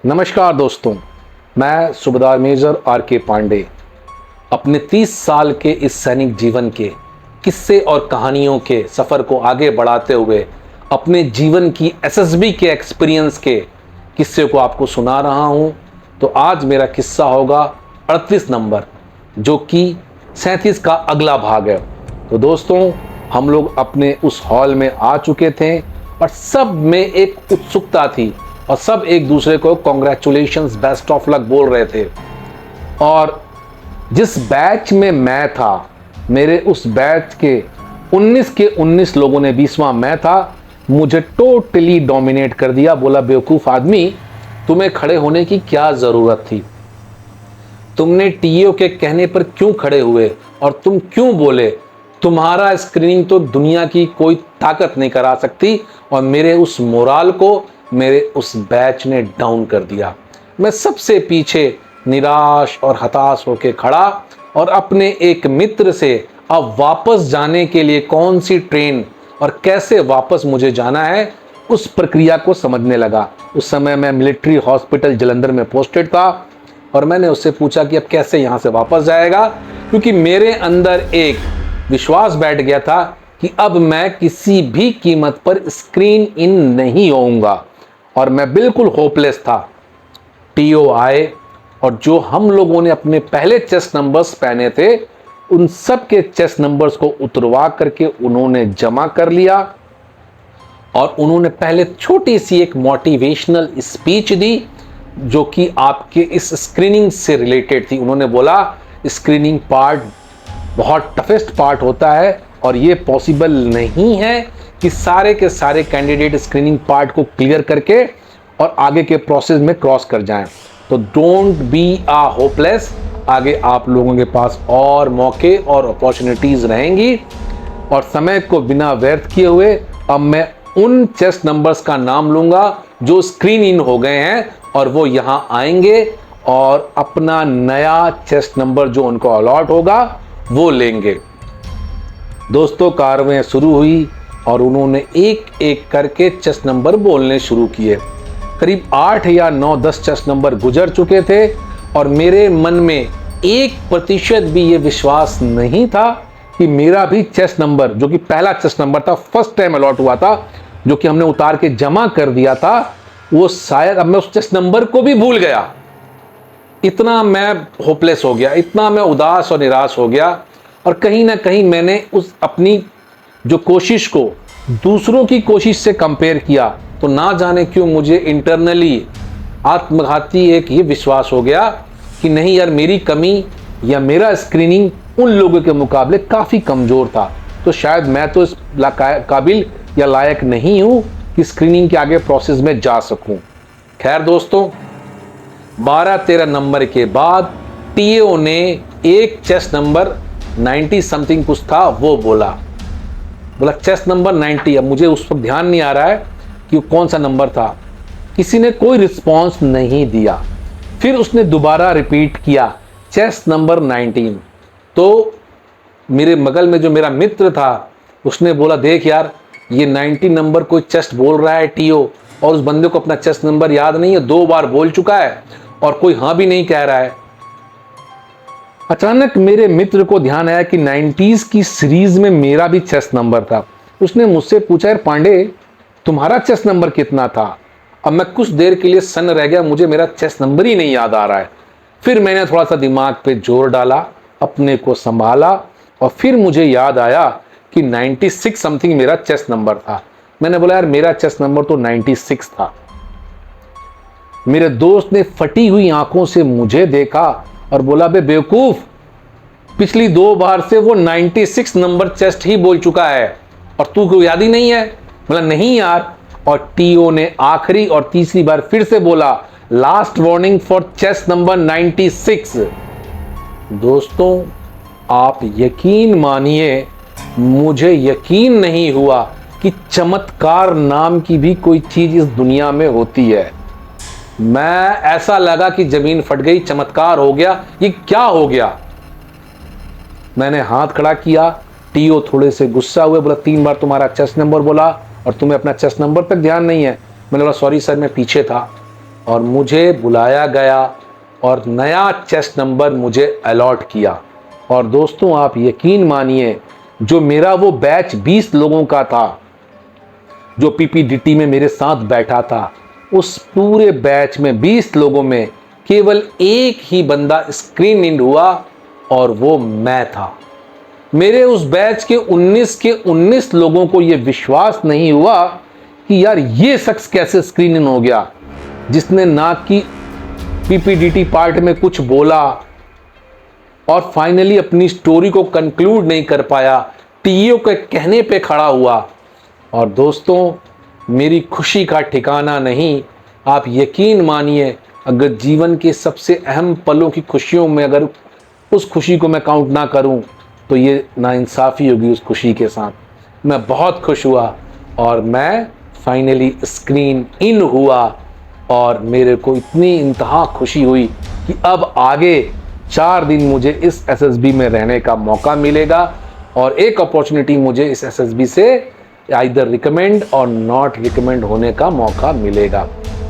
नमस्कार दोस्तों, मैं सूबेदार मेजर आर के पांडे अपने 30 साल के इस सैनिक जीवन के किस्से और कहानियों के सफ़र को आगे बढ़ाते हुए अपने जीवन की एसएसबी के एक्सपीरियंस के किस्से को आपको सुना रहा हूं। तो आज मेरा किस्सा होगा 38 नंबर, जो कि 37 का अगला भाग है। तो दोस्तों, हम लोग अपने उस हॉल में आ चुके थे और सब में एक उत्सुकता थी और सब एक दूसरे को कॉन्ग्रेचुलेशंस, बेस्ट ऑफ लक बोल रहे थे। और जिस बैच में मैं था, मेरे उस बैच के 19 लोगों ने 20वां मैं था, मुझे टोटली डोमिनेट कर दिया। बोला, बेवकूफ़ आदमी, तुम्हें खड़े होने की क्या ज़रूरत थी? तुमने टीओ के कहने पर क्यों खड़े हुए और तुम क्यों बोले? तुम्हारा स्क्रीनिंग तो दुनिया की कोई ताकत नहीं करा सकती। और मेरे उस मोराल को मेरे उस बैच ने डाउन कर दिया। मैं सबसे पीछे निराश और हताश होकर खड़ा और अपने एक मित्र से अब वापस जाने के लिए कौन सी ट्रेन और कैसे वापस मुझे जाना है, उस प्रक्रिया को समझने लगा। उस समय मैं मिलिट्री हॉस्पिटल जालंधर में पोस्टेड था और मैंने उससे पूछा कि अब कैसे यहाँ से वापस जाएगा, क्योंकि मेरे अंदर एक विश्वास बैठ गया था कि अब मैं किसी भी कीमत पर स्क्रीन इन नहीं होऊंगा। और मैं बिल्कुल होपलेस था। टीओ आए और जो हम लोगों ने अपने पहले चेस्ट नंबर्स पहने थे, उन सब के चेस्ट नंबर्स को उतरवा करके उन्होंने जमा कर लिया और उन्होंने पहले छोटी सी एक मोटिवेशनल स्पीच दी, जो कि आपके इस स्क्रीनिंग से रिलेटेड थी। उन्होंने बोला, स्क्रीनिंग पार्ट बहुत टफेस्ट पार्ट होता है और ये पॉसिबल नहीं है कि सारे के सारे कैंडिडेट स्क्रीनिंग पार्ट को क्लियर करके और आगे के प्रोसेस में क्रॉस कर जाएं। तो डोंट बी आ होपलेस, आगे आप लोगों के पास और मौके और अपॉर्चुनिटीज रहेंगी। और समय को बिना व्यर्थ किए हुए अब मैं उन चेस्ट नंबर्स का नाम लूंगा जो स्क्रीन इन हो गए हैं और वो यहाँ आएंगे और अपना नया चेस्ट नंबर जो उनको अलॉट होगा वो लेंगे। दोस्तों, कार्रवाई शुरू हुई और उन्होंने एक एक करके चेस्ट नंबर बोलने शुरू किए। करीब 8 या 9-10 चेस्ट नंबर गुजर चुके थे और मेरे मन में 1% भी ये विश्वास नहीं था कि मेरा भी चेस्ट नंबर, जो कि पहला चेस्ट नंबर था, फर्स्ट टाइम अलॉट हुआ था, जो कि हमने उतार के जमा कर दिया था, वो शायद अब मैं उस चेस्ट नंबर को भी भूल गया। इतना मैं होपलेस हो गया, इतना मैं उदास और निराश हो गया। और कहीं ना कहीं मैंने उस अपनी जो कोशिश को दूसरों की कोशिश से कंपेयर किया, तो ना जाने क्यों मुझे इंटरनली आत्मघाती एक ये विश्वास हो गया कि नहीं यार, मेरी कमी या मेरा स्क्रीनिंग उन लोगों के मुकाबले काफ़ी कमज़ोर था। तो शायद मैं तो इस काबिल या लायक नहीं हूँ कि स्क्रीनिंग के आगे प्रोसेस में जा सकूँ। खैर दोस्तों, 12-13 नंबर के बाद टीओ ने एक चेस्ट नंबर 90 समथिंग कुछ था वो बोला चेस्ट नंबर 90। अब मुझे उस वक्त ध्यान नहीं आ रहा है कि कौन सा नंबर था। किसी ने कोई रिस्पॉन्स नहीं दिया। फिर उसने दोबारा रिपीट किया, चेस्ट नंबर 19। तो मेरे बगल में जो मेरा मित्र था, उसने बोला, देख यार, ये 90 नंबर कोई चेस्ट बोल रहा है टीओ, और उस बंदे को अपना चेस्ट नंबर याद नहीं है, 2 बार बोल चुका है और कोई हाँ भी नहीं कह रहा है। अचानक मेरे मित्र को ध्यान आया कि 90s की सीरीज में मेरा भी चेस्ट नंबर था। उसने मुझसे पूछा, यार पांडे, तुम्हारा चेस्ट नंबर कितना था? अब मैं कुछ देर के लिए सन्न रह गया, मुझे मेरा चेस्ट नंबर ही नहीं याद आ रहा है। फिर मैंने थोड़ा सा दिमाग पे जोर डाला, अपने को संभाला और फिर मुझे याद आया कि 96 समथिंग मेरा चेस्ट नंबर था। मैंने बोला, यार मेरा चेस्ट नंबर तो 96 था। मेरे दोस्त ने फटी हुई आंखों से मुझे देखा और बोला, बे बेवकूफ, पिछली 2 बार से वो 96 नंबर चेस्ट ही बोल चुका है और तू को याद ही नहीं है? बोला, नहीं यार। और टीओ ने आखिरी और तीसरी बार फिर से बोला, last warning for chest number 96। दोस्तों, आप यकीन मानिए, मुझे यकीन नहीं हुआ कि चमत्कार नाम की भी कोई चीज इस दुनिया में होती है। मैं ऐसा लगा कि जमीन फट गई, चमत्कार हो गया, ये क्या हो गया? मैंने हाथ खड़ा किया। टीओ थोड़े से गुस्सा हुए, बोला, 3 बार तुम्हारा चेस्ट नंबर बोला और तुम्हें अपना चेस्ट नंबर तक ध्यान नहीं है। मैंने बोला, सॉरी सर, मैं पीछे था। और मुझे बुलाया गया और नया चेस्ट नंबर मुझे अलॉट किया। और दोस्तों आप यकीन मानिए, जो मेरा वो बैच 20 लोगों का था, जो पीपीडीटी में मेरे साथ बैठा था, उस पूरे बैच में 20 लोगों में केवल एक ही बंदा स्क्रीन इन हुआ और वो मैं था। मेरे उस बैच के 19 लोगों को यह विश्वास नहीं हुआ कि यार ये शख्स कैसे स्क्रीन इन हो गया, जिसने ना कि पीपीडीटी पार्ट में कुछ बोला और फाइनली अपनी स्टोरी को कंक्लूड नहीं कर पाया, टीओ के कहने पे खड़ा हुआ। और दोस्तों मेरी खुशी का ठिकाना नहीं। आप यकीन मानिए, अगर जीवन के सबसे अहम पलों की खुशियों में अगर उस खुशी को मैं काउंट ना करूं तो ये नाइंसाफ़ी होगी उस खुशी के साथ। मैं बहुत खुश हुआ और मैं फाइनली स्क्रीन इन हुआ और मेरे को इतनी इंतहा खुशी हुई कि अब आगे 4 दिन मुझे इस एसएसबी में रहने का मौका मिलेगा और एक अपॉर्चुनिटी मुझे इस एसएसबी से आइदर रिकमेंड और नॉट रिकमेंड होने का मौका मिलेगा।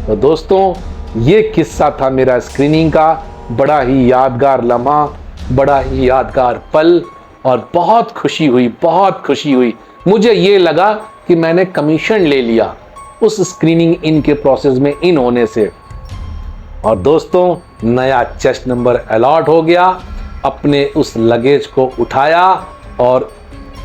तो दोस्तों ये किस्सा था मेरा स्क्रीनिंग का, बड़ा ही यादगार लम्हा, बड़ा ही यादगार पल और बहुत खुशी हुई, बहुत खुशी हुई। मुझे ये लगा कि मैंने कमीशन ले लिया उस स्क्रीनिंग इन के प्रोसेस में इन होने से। और दोस्तों नया चेस्ट नंबर अलॉट हो गया, अपने उस लगेज को उठाया और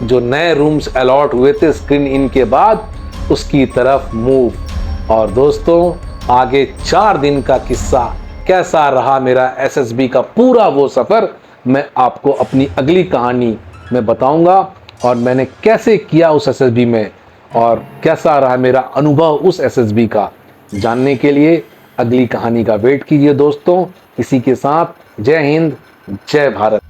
जो नए रूम्स अलॉट हुए थे स्क्रीन इन के बाद उसकी तरफ मूव। और दोस्तों आगे 4 दिन का किस्सा कैसा रहा मेरा एसएसबी का पूरा वो सफ़र, मैं आपको अपनी अगली कहानी में बताऊंगा और मैंने कैसे किया उस एसएसबी में और कैसा रहा मेरा अनुभव उस एसएसबी का। जानने के लिए अगली कहानी का वेट कीजिए दोस्तों। इसी के साथ जय हिंद, जय भारत।